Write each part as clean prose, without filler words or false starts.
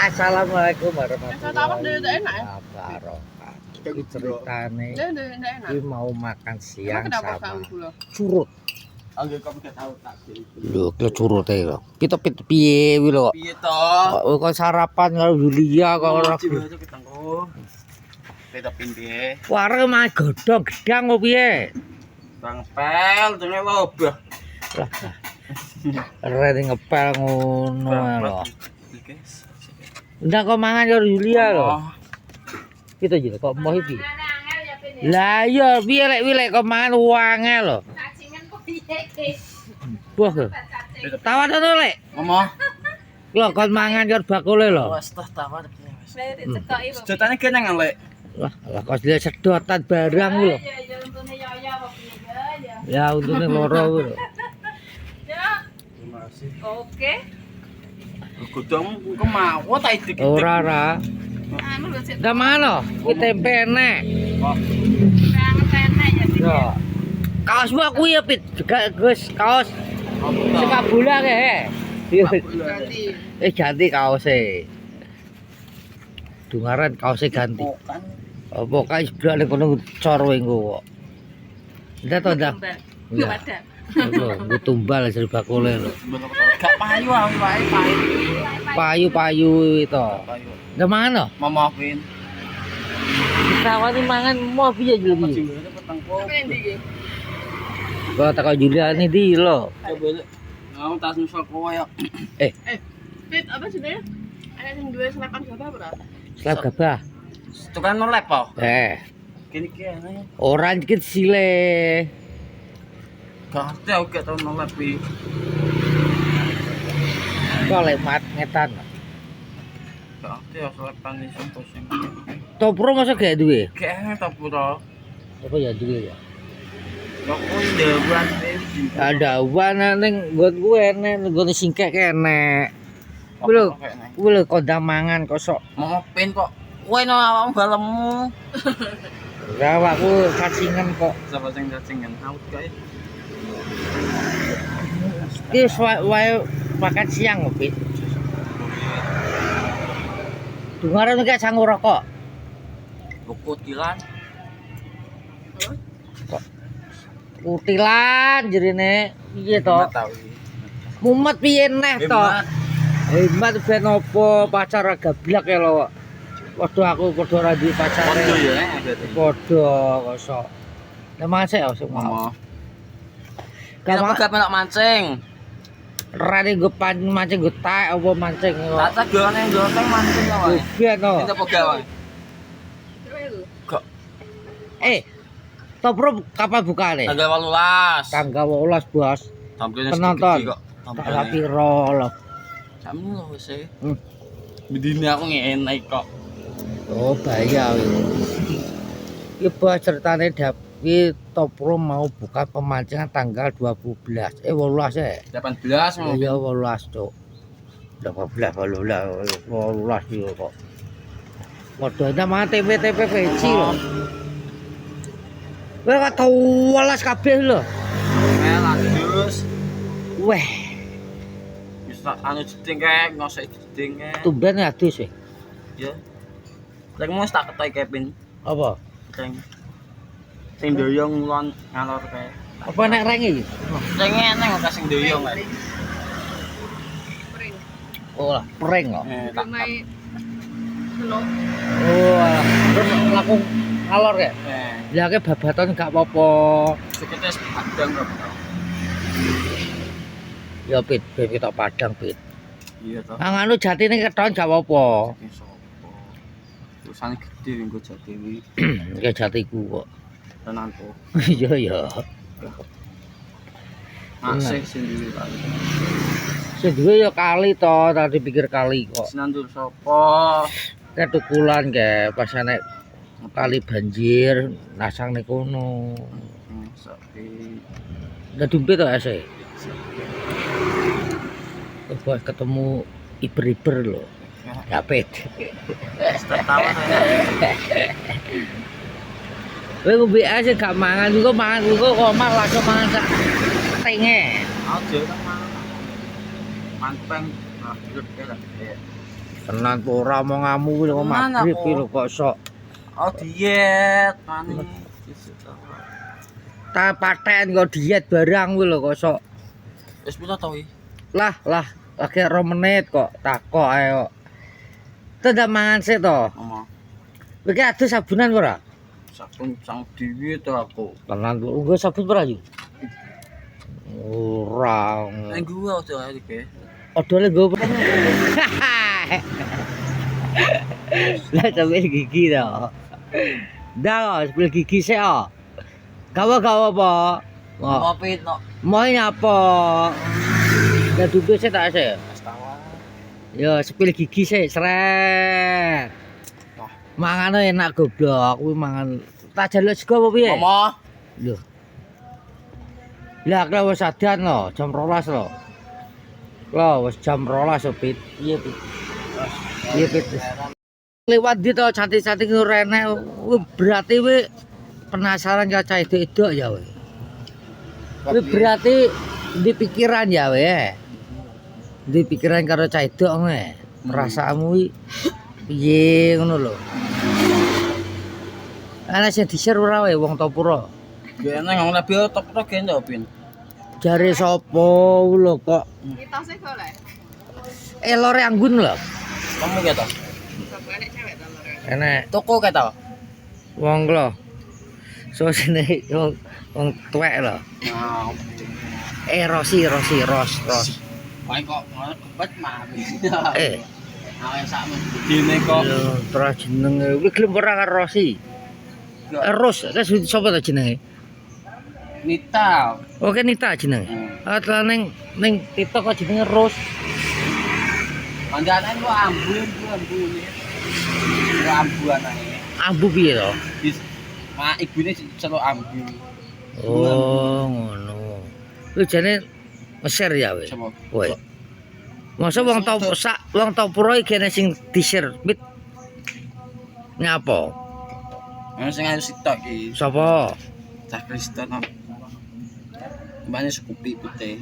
Assalamualaikum warahmatullahi enak ya? wabarakatuh. Ini ceritane enak. ini mau makan siang Kenapa sama kamu gula? curut. Angge kok gak tau tak sih. Lho, ki curut e lho. Kita piye kuwi lho. Piye to? Kok sarapan karo Yulia kok ora. Beda piye? Warung mah godhong gedang kok piye? Bang pel dene lobah. Lah. Rene ngepel ngono ae lho. Ndak kok mangan karo Yulia lho. Kita jadi kok mau iki. Lah iya piye lek kok mangan uange lho. Wah. Tawar to lek. Ngomong. Lho kon mangan karo bakule lho. Wes toh tawar. Sedotane kenang lek. Lah kok dia sedotan barang lho. Ya untune ya apa piye Ya untune loro kuwi lho. Ya. Terima kasih. Oke. Godhong kemawon ta idik. Ora ora. Anu lho sik. Ndak mangan lho. Ki tempe enek. Kangen enak ya. Yo. Kaosmu kuwi ya Pit. Juga Gus kaos sepak bola ke. Ganti. Ganti kaose. Dungaran kaose ganti. Apa kae seblak ning kono cor engko kok. Ndak to ndak. Yo ada. Lho, nggo tumbal jero bakule lho. Gak payu awi wae payu. Payu-payu itu. Payu. Ndak mangan lho. Momofin. Tawani mangan mau piye jeli. Jinggone peteng kok. Tapi ndi iki? Kok tak Juliani di lho. Coba lek. Mau tas nyusul kowe ya. Fit apa jenenge? Ada sing duwe selepan gabah ora? Slap gabah. Tukang nolep po. Kene ki ana. Ora dikit sile. Gak ngerti aku gak tau nolep iki. Kok lemat ngetan. Gak ngerti ya selepan iki sing. Topro masa gak duwe? Kayak ta pura. Apa ya duwe ya? Kok kuwi ndewan iki. Ada wana ning nggon ku enek, nggon singkek enek. Kuwi lho kondang mangan kosok. Momofin kok. Kowe no awakmu balemu. Lah awakku cacingan kok. Sapa sing cacingan? Aku kae. Ki wae makan siang kok, Pit. Dungaran iki sangu rokok. Buku tilan. Kutilan jerine piye to? Gak tau iki. Mumet piye neh to? Hemat ben opo pacar gablak ya lho. Padha aku padha ora duwe pacare. Podo ya berarti. Padha kosok. Lah masih ya sing mau. Ngomong. Gak Gak melok mancing. rene nggo mancing nggo tak apa mancing kok. Tak tegone ndoteng mancing ta wae. Biyen to. Kita pegawe. Kok Topro kapan bukane? tanggal 18. Tanggal 18, Bos. Tampilnya Penonton. sedikit kok. Tak piro lho. Jam lho wis e. Hmm. Bedine aku ngenek kok. Oh, bahaya iki. Iki bos ceritane Dapi Topro mau buka pemancingan tanggal 18. 18 ya? 18 mau. Iya 18, Cuk. 18 iki kok. Modalnya mah TP peci lho. Kowe kok tau 18 kabeh lho. Lanjut. Weh, Bisa anu jeding kae ngosek jeding kae. tumben adus e. Ya. Lek mau tak ketoy Kevin. Apa? Sing doyong ngulon ngalor kae. Apa nek reng iki? Sing eneng kok sing doyong kae. Pring. Oh, lah, pring kok. Tak Mai selo. Oh, alah. Terus langsung ngalor ya? eh Ya ke babatan gak apa-apa. sekete padang kok. Ya Pit, kita padang Pit. Iya toh. Nang anu jatine keton gak apa-apa. Sopo. Terusane gede nggo Jadewi Ya jatiku kok. tenan to. Iya ya. Asik sendiri kali. Sing duwe ya kali to, tadi pikir kali kok. Sinandur sapa? Ketukulan ke pas nek kali banjir nasang ning kono. Sapi. Udah dumpet to ase. Bos ketemu iber-iber lho. Dapet. Tertawa saya. Kowe ngombe ae gak mangan iku mangan iku kok langsung mangan sak tenge. Aja kan mangan. Manteng. Nah, hidup ya lah. Tenan ora mau ngamu kuwi lho Tenan magrib aku. kuwi lho kok sok. Oh diet, panik. Ta paten kok diet barang kuwi lho kok sok. Wis pira to iki? Lah, lagi 2 menit kok takok ae kok. Tidak mangan sik to. Mama. Iki adus sabunan ora? Sabun sang dhewe to aku. Tenan nggo sabun ora yo? Ora. Nang gua aja iki. Odole nggo. Lah sampe gigi to. Dah, sepil gigi sik kok. Gawa apa? Apa pit no? Mau nyapa? Lah duduk sik tak sik. Astawa. Yo sepil gigi sik sret. Wah. Mangane enak goblok kuwi mangan. Tak jaluk sego apa piye? Mama. Lho. Lah kok wis adan lho, jam 12 lho. Lho wis jam 12 lho, Pit. Piye, Pit? Piye, Pit? Lewat di to cantik-cantik ora enak. Berarti we penasaran karo cah edok ya we. Kuwi berarti di pikiran ya we. Di pikiran karo cah edok we. Perasaanmu iki piye ngono lho. Ana sing di-share ora we wong Topuro. Kene ngomong lebih top to gen to pin. Jare sapa lho kok Kita sih golek. elore anggun lho. Kamu ke to? Sapa nek cewek to lho. Enek Toko ke to? wong lho. Sosine wong tuwek lho. Nah. Ros. Wae kok ngono kebet mah. Eh, Awake sakmu dene kok. terus jenenge kuwi gelem ora karo Rosi. Ros, sapa ta jenenge? Nita. Oke Nita jenenge. Atau ning TikTok kok jenenge Ros. Pandangan lu ambu ne. Lu ambu anake. Ambu piye to? Mak ibune selo ambu. Oh, ngono. Kuwi jane Mesir ya weh. Sapa? Kowe. Masa wong Topuro iki kene sing di-share mit. Nyapa? Ana sing ayu sitok iki. Sapa? Cah Kristen. Mbane Scoopy putih.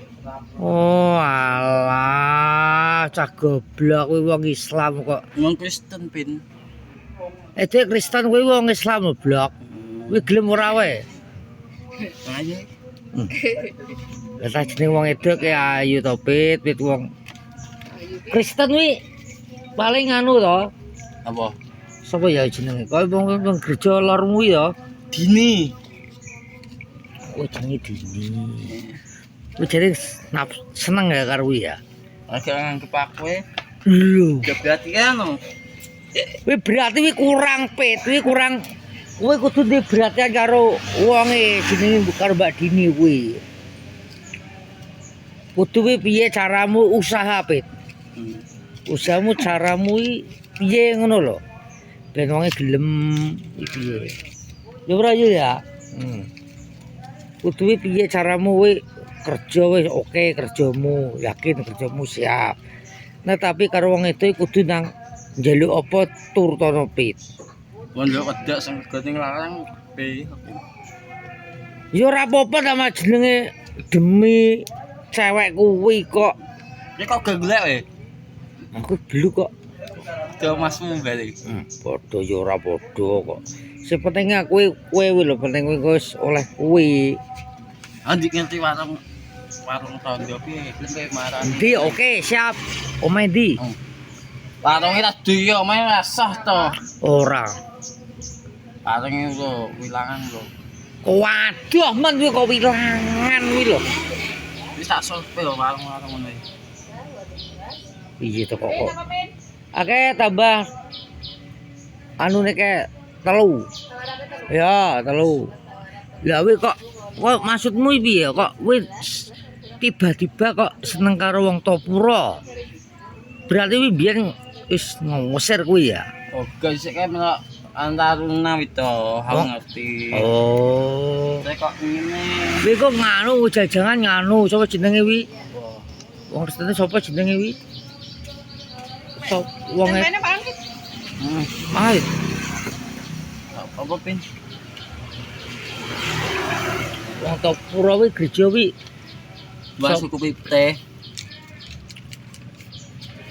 Oh, alah, cah goblok kuwi wong Islam kok. Wong Kristen pin. Dek Kristen kuwi wong Islam blok. Kuwi gelem ora wae. Ayo. Lah tak jeneng wong edok ya ayu to Pit wong Kristen kuwi paling anu to. Apa? Sapa ya jenenge? Kaya wong gereja lor kuwi ya. Dini. Oh, jenenge Dini. Kuwi jare seneng ya karo kuwi ya. Agak nganggep aku Lho, gak berarti kan. kuwi berarti kuwi kurang Pit, kuwi kurang kuwi kudu di berarti karo wonge jenenge karo Mbak Dini kuwi. Kudu kuwi piye caramu usaha Pit? Usahamu caramu iki piye ngono lho. Ben wonge gelem iki piye. Ya ora yo ya. Kudu kuwi piye caramu kuwi kerja wis oke kerjamu, yakin kerjamu siap. Nah tapi karo wong itu kudu nang njaluk apa turtono Pit. Wong yo kedak sing goting larang piye. Ya ora apa-apa sama jenenge demi cewek kuwi kok. Ya kok gak golek we? Aku belu kok. Ke masmu berarti. Padha ya ora padha kok. Sing penting aku kowe lho penting kowe wis oleh kuwi. Andik ngerti warung tahun yo piye kowe marani. Ndi oke siap. Omae ndi? Warunge tak duwe omahe rasah to. Ora. Warunge lho wilangan lho. Waduh men kuwi kok wilangan kuwi lho. Wis tak sulpe lho warung-warung ngene. Piye to kok. Oke tambah anu nek 3. Ya, 3. Lah kowe kok maksudmu piye kok kowe tiba-tiba kok seneng karo wong Topuro? Berarti kuwi biyen wis ngusir kuwi ya. Oh, guys sik kan antaruna itu, aku ngerti. Oh. Saya kok ngene. Kuwi kok nganu jajangan nganu sapa jenenge kuwi? Wong Kristen sapa jenenge kuwi? Sop wong Temene paling Mait. Apa pin? Wong Topuro kuwi gereja kuwi. Bahas suku teh.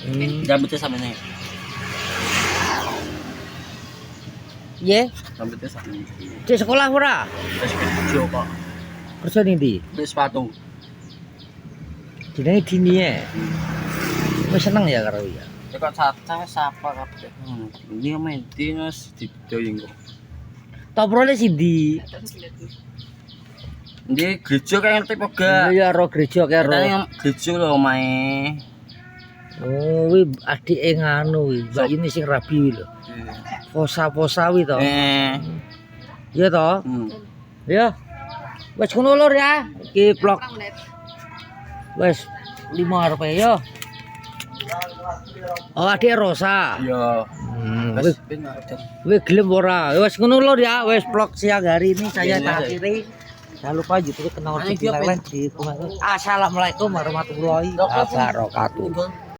Hmm. Jambete samene. Ye, Rambutnya sakit. di sekolah ora? Terus kerja kok. Kerja ning ndi? Beli sepatu. Jenenge Dini ya. Wis seneng ya karo ya. Ya kok caca sapa kabeh. Ini main dinos didoyeng kok. Toprone Sindi. Ndi gereja kayak ngerti apa gak? Ya ro gereja kae ro. Katanya gereja lho mae. Oh, wi adike nganu wi, Mbak ini sing rabi wi lho. Posa-posa wi to. Iya to? Ya. Wes ngono lur ya. Iki vlog wes 5 arep ya. Oh, adik Rosa. Iya. Wis gelem ora? Wes ngono lur ya. Wes vlog siang hari ini saya akhiri. Jangan lupa YouTube kenal di Assalamualaikum warahmatullahi wabarakatuh.